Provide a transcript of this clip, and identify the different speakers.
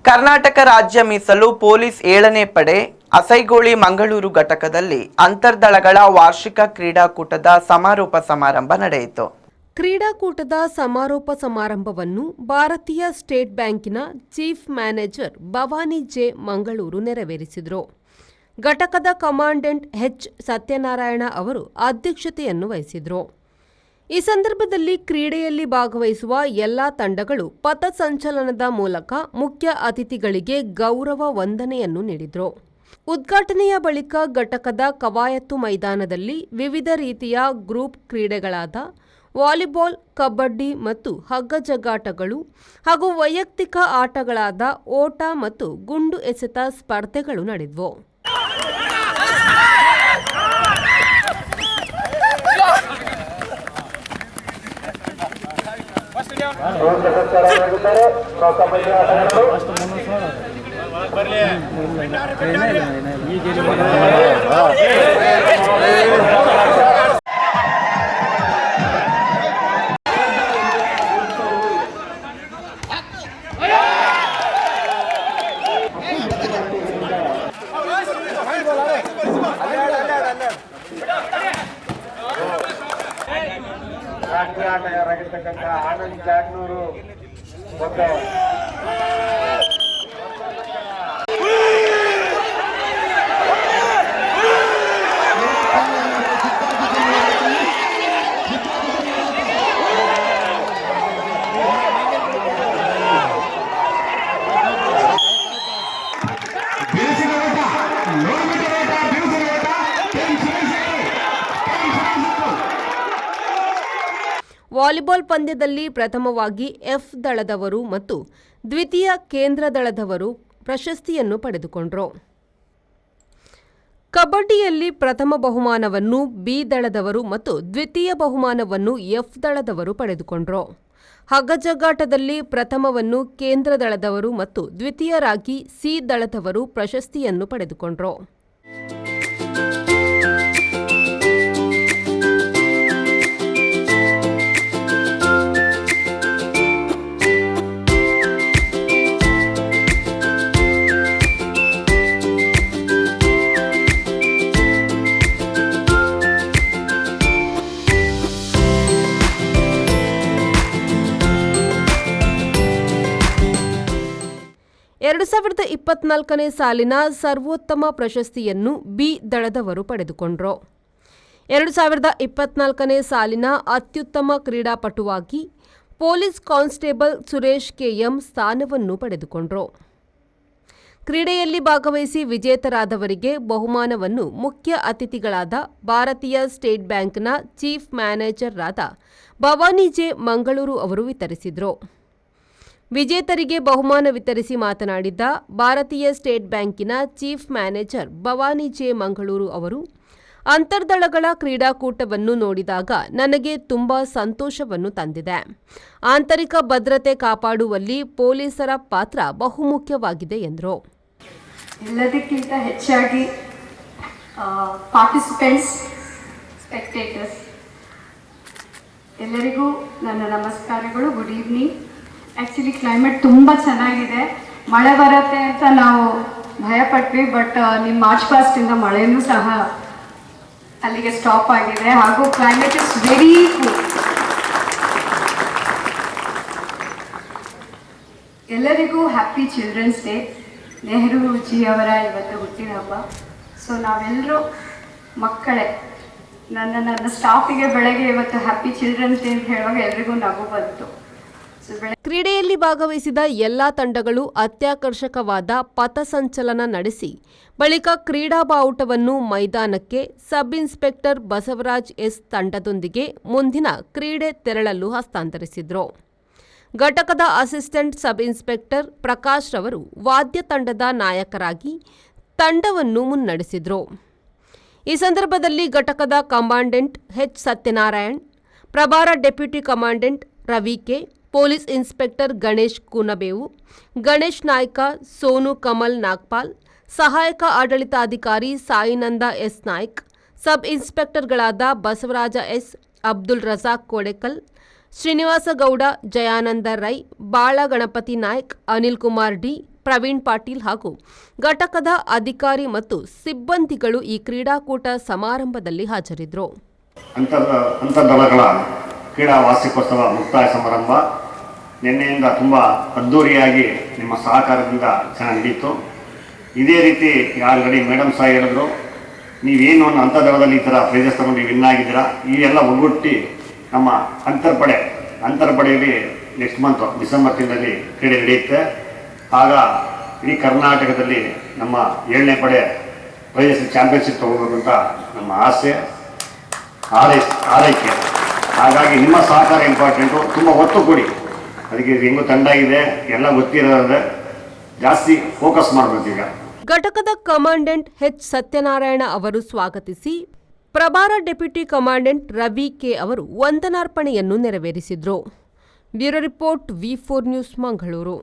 Speaker 1: ಕರ್ನಾಟಕ ರಾಜ್ಯ ಮೀಸಲು ಪೊಲೀಸ್ 7ನೇ ಪಡೆ ಅಸೈಗೋಳಿ ಮಂಗಳೂರು ಘಟಕದಲ್ಲಿ ಅಂತರ್ದಳಗಳ ವಾರ್ಷಿಕ ಕ್ರೀಡಾಕೂಟದ ಸಮಾರೋಪ ಸಮಾರಂಭ ನಡೆಯಿತು.
Speaker 2: ಕ್ರೀಡಾಕೂಟದ ಸಮಾರೋಪ ಸಮಾರಂಭವನ್ನು ಭಾರತೀಯ ಸ್ಟೇಟ್ ಬ್ಯಾಂಕಿನ chief manager Bhavani J Mangaluru ನೆರವೇರಿಸಿದರು. ಘಟಕದ ಕಮಾಂಡೆಂಟ್ ಎಚ್ ಸತ್ಯನಾರಾಯಣ ಅವರು ಅಧ್ಯಕ್ಷತೆಯನ್ನು ವಹಿಸಿದರು. ಈ ಸಂದರ್ಭದಲ್ಲಿ ಕ್ರೀಡೆಯಲ್ಲಿ ಭಾಗವಹಿಸುವ ಎಲ್ಲಾ ತಂಡಗಳು ಪಥಸಂಚಲನದ ಮೂಲಕ ಮುಖ್ಯ ಅತಿಥಿಗಳಿಗೆ ಗೌರವ ವಂದನೆಯನ್ನು ನೀಡಿದರು. ಉದ್ಘಾಟನೆಯ ಬಳಿಕ ಘಟಕದ ಕವಾಯತು ಮೈದಾನದಲ್ಲಿ ವಿವಿಧ ರೀತಿಯ ಗ್ರೂಪ್ ಕ್ರೀಡೆಗಳಾದ ವಾಲಿಬಾಲ್, ಕಬಡ್ಡಿ ಮತ್ತು ಹಗ್ಗಜಗ್ಗಾಟಗಳು ಹಾಗೂ ವೈಯಕ್ತಿಕ ಆಟಗಳಾದ ಓಟ ಮತ್ತು ಗುಂಡು ಎಸೆತ ಸ್ಪರ್ಧೆಗಳು ನಡೆದವು.
Speaker 3: ಆಟಗಾರರಾಗಿರ್ತಕ್ಕಂಥ ಆನಂದ್ ಜಾಗ್ನೂರು
Speaker 2: ವಾಲಿಬಾಲ್ ಪಂದ್ಯದಲ್ಲಿ ಪ್ರಥಮವಾಗಿ ಎಫ್ ದಳದವರು ಮತ್ತು ದ್ವಿತೀಯ ಕೇಂದ್ರ ದಳದವರು ಪ್ರಶಸ್ತಿಯನ್ನು ಪಡೆದುಕೊಂಡರು. ಕಬಡ್ಡಿಯಲ್ಲಿ ಪ್ರಥಮ ಬಹುಮಾನವನ್ನು ಬಿ ದಳದವರು ಮತ್ತು ದ್ವಿತೀಯ ಬಹುಮಾನವನ್ನು ಎಫ್ ದಳದವರು ಪಡೆದುಕೊಂಡರು. ಹಗ್ಗಜಗ್ಗಾಟದಲ್ಲಿ ಪ್ರಥಮವನ್ನು ಕೇಂದ್ರ ದಳದವರು ಮತ್ತು ದ್ವಿತೀಯರಾಗಿ ಸಿ ದಳದವರು ಪ್ರಶಸ್ತಿಯನ್ನು ಪಡೆದುಕೊಂಡರು. ಎರಡು 2024ನೇ ಸಾಲಿನ ಸರ್ವೋತ್ತಮ ಪ್ರಶಸ್ತಿಯನ್ನು ಬಿ ದಳದವರು ಪಡೆದುಕೊಂಡರು. 2024ನೇ ಸಾಲಿನ ಅತ್ಯುತ್ತಮ ಕ್ರೀಡಾಪಟುವಾಗಿ ಪೊಲೀಸ್ ಕಾನ್ಸ್ಟೇಬಲ್ ಸುರೇಶ್ ಕೆಎಂ ಸ್ಥಾನವನ್ನು ಪಡೆದುಕೊಂಡರು. ಕ್ರೀಡೆಯಲ್ಲಿ ಭಾಗವಹಿಸಿ ವಿಜೇತರಾದವರಿಗೆ ಬಹುಮಾನವನ್ನು ಮುಖ್ಯ ಅತಿಥಿಗಳಾದ ಭಾರತೀಯ ಸ್ಟೇಟ್ ಬ್ಯಾಂಕ್ನ ಚೀಫ್ ಮ್ಯಾನೇಜರ್ ಆದ ಭವಾನಿ ಜೆ ಮಂಗಳೂರು ಅವರು ವಿತರಿಸಿದರು. ವಿಜೇತರಿಗೆ ಬಹುಮಾನ ವಿತರಿಸಿ ಮಾತನಾಡಿದ ಭಾರತೀಯ ಸ್ಟೇಟ್ ಬ್ಯಾಂಕಿನ chief manager Bhavani J Mangaluru ಅವರು, ಅಂತರ್ದಳಗಳ ಕ್ರೀಡಾಕೂಟವನ್ನು ನೋಡಿದಾಗ ನನಗೆ ತುಂಬಾ ಸಂತೋಷವನ್ನು ತಂದಿದೆ. ಆಂತರಿಕ ಭದ್ರತೆ ಕಾಪಾಡುವಲ್ಲಿ ಪೊಲೀಸರ ಪಾತ್ರ ಬಹುಮುಖ್ಯವಾಗಿದೆ ಎಂದರು.
Speaker 4: ಎಲ್ಲದಕ್ಕಿಂತ ಹೆಚ್ಚಾಗಿ ಪಾರ್ಟಿಸಿಪೆಂಟ್ಸ್, ಸ್ಪೆಕ್ಟೇಟರ್ಸ್ ಎಲ್ಲರಿಗೂ ನನ್ನ ನಮಸ್ಕಾರಗಳು. Good evening. ಆ್ಯಕ್ಚುಲಿ ಕ್ಲೈಮೇಟ್ ತುಂಬ ಚೆನ್ನಾಗಿದೆ. ಮಳೆ ಬರುತ್ತೆ ಅಂತ ನಾವು ಭಯಪಟ್ವಿ, ಬಟ್ ನಿಮ್ಮ ಮಾರ್ಚ್ ಪಾಸ್ಟಿಂದ ಮಳೆಯೂ ಸಹ ಅಲ್ಲಿಗೆ ಸ್ಟಾಪ್ ಆಗಿದೆ. ಹಾಗೂ ಕ್ಲೈಮೇಟ್ ಇಸ್ ವೆರಿ ಕೂಲ್. ಎಲ್ಲರಿಗೂ happy children's day. Nehru ji ಅವರ ಇವತ್ತು ಹುಟ್ಟಿದ ಹಬ್ಬ. ಸೊ ನಾವೆಲ್ಲರೂ ಮಕ್ಕಳೇ. ನನ್ನ ಸ್ಟಾಫಿಗೆ ಬೆಳಗ್ಗೆ ಇವತ್ತು ಹ್ಯಾಪಿ ಚಿಲ್ಡ್ರನ್ಸ್ ಡೇ ಅಂತ ಹೇಳುವಾಗ ಎಲ್ರಿಗೂ ನಗು ಬಂತು.
Speaker 2: ಕ್ರೀಡೆಯಲ್ಲಿ ಭಾಗವಹಿಸಿದ ಎಲ್ಲಾ ತಂಡಗಳು ಅತ್ಯಾಕರ್ಷಕವಾದ ಪಥಸಂಚಲನ ನಡೆಸಿ ಬಳಿಕ ಕ್ರೀಡಾ ಬಾವುಟವನ್ನು ಮೈದಾನಕ್ಕೆ ಸಬ್ ಇನ್ಸ್ಪೆಕ್ಟರ್ ಬಸವರಾಜ್ ಎಸ್ ತಂಡದೊಂದಿಗೆ ಮುಂದಿನ ಕ್ರೀಡೆ ತೆರಳಲು ಹಸ್ತಾಂತರಿಸಿದರು. ಘಟಕದ ಅಸಿಸ್ಟೆಂಟ್ ಸಬ್ ಇನ್ಸ್ಪೆಕ್ಟರ್ ಪ್ರಕಾಶ್ ರವರು ವಾದ್ಯ ತಂಡದ ನಾಯಕರಾಗಿ ತಂಡವನ್ನು ಮುನ್ನಡೆಸಿದರು. ಈ ಸಂದರ್ಭದಲ್ಲಿ ಘಟಕದ ಕಮಾಂಡೆಂಟ್ ಎಚ್ ಸತ್ಯನಾರಾಯಣ್, ಪ್ರಭಾರ deputy commandant Ravi K, police inspector Ganesh Koonabevu, Ganesh Naik, Sonu Kamal Nagpal, ಸಹಾಯಕ ಆಡಳಿತಾಧಿಕಾರಿ ಸಾಯಿನಂದ ಎಸ್ ನಾಯ್ಕ್, ಸಬ್ ಇನ್ಸ್ಪೆಕ್ಟರ್ಗಳಾದ ಬಸವರಾಜ ಎಸ್, ಅಬ್ದುಲ್ ರಜಾಕ್ ಕೋಡೆಕಲ್, ಶ್ರೀನಿವಾಸ ಗೌಡ, ಜಯಾನಂದ ರೈ, ಬಾಳ ಗಣಪತಿ ನಾಯ್ಕ್, ಅನಿಲ್ ಕುಮಾರ್ ಡಿ, ಪ್ರವೀಣ್ ಪಾಟೀಲ್ ಹಾಗೂ ಘಟಕದ ಅಧಿಕಾರಿ ಮತ್ತು ಸಿಬ್ಬಂದಿಗಳು ಈ ಕ್ರೀಡಾಕೂಟ ಸಮಾರಂಭದಲ್ಲಿ ಹಾಜರಿದ್ದರು.
Speaker 5: ಅಂತರ್ದಳಗಳ ಕ್ರೀಡಾ ವಾರ್ಷಿಕೋತ್ಸವ ಮುಕ್ತಾಯ ಸಮಾರಂಭ ನಿನ್ನೆಯಿಂದ ತುಂಬ ಅದ್ಧೂರಿಯಾಗಿ ನಿಮ್ಮ ಸಹಕಾರದಿಂದ ಚೆನ್ನಾಗಿ ನಡೀತು. ಇದೇ ರೀತಿ ಆಲ್ರೆಡಿ ಮೇಡಮ್ ಸಹ ಹೇಳಿದ್ರು, ನೀವೇನು ಒಂದು ಅಂತರ್ದಳದಲ್ಲಿ ಈ ಥರ ಪ್ರೈಸಸ್ ತಗೊಂಡು ವಿನ್ ಆಗಿದ್ದೀರಾ, ಇವೆಲ್ಲ ಒಗ್ಗೂಡಿ ನಮ್ಮ ಅಂತರ್ಪಡೆಯಲ್ಲಿ ನೆಕ್ಸ್ಟ್ ಮಂತ್ ಡಿಸೆಂಬರ್ ತಿಂಗಳಲ್ಲಿ ಕ್ರೀಡೆ ನಡೆಯುತ್ತೆ. ಆಗ ಇಡೀ ಕರ್ನಾಟಕದಲ್ಲಿ ನಮ್ಮ 7ನೇ ಪಡೆ ಪ್ರೈಸಸ್ ಚಾಂಪಿಯನ್ಶಿಪ್ ತಗೋಬೇಕು ಅಂತ ನಮ್ಮ ಆಸೆ ಆರೈಕೆ. ಹಾಗಾಗಿ ನಿಮ್ಮ ಸಹಕಾರ ಇಂಪಾರ್ಟೆಂಟು. ತುಂಬ ಒತ್ತು ಕೊಡಿ. ಅದಕ್ಕೆ ಹೆಂಗೂ ತಂಡ ಇದೆ, ಎಲ್ಲ ಗೊತ್ತಿರೋದ್ರೆ ಜಾಸ್ತಿ ಫೋಕಸ್ ಮಾಡಬೇಕು. ಈಗ
Speaker 2: ಘಟಕದ ಕಮಾಂಡೆಂಟ್ ಎಚ್ ಸತ್ಯನಾರಾಯಣ ಅವರು ಸ್ವಾಗತಿಸಿ, ಪ್ರಭಾರ ಡೆಪ್ಯೂಟಿ ಕಮಾಂಡೆಂಟ್ ರವಿ ಕೆ ಅವರು ವಂದನಾರ್ಪಣೆಯನ್ನು ನೆರವೇರಿಸಿದರು. Bureau report V4 news Mangaluru.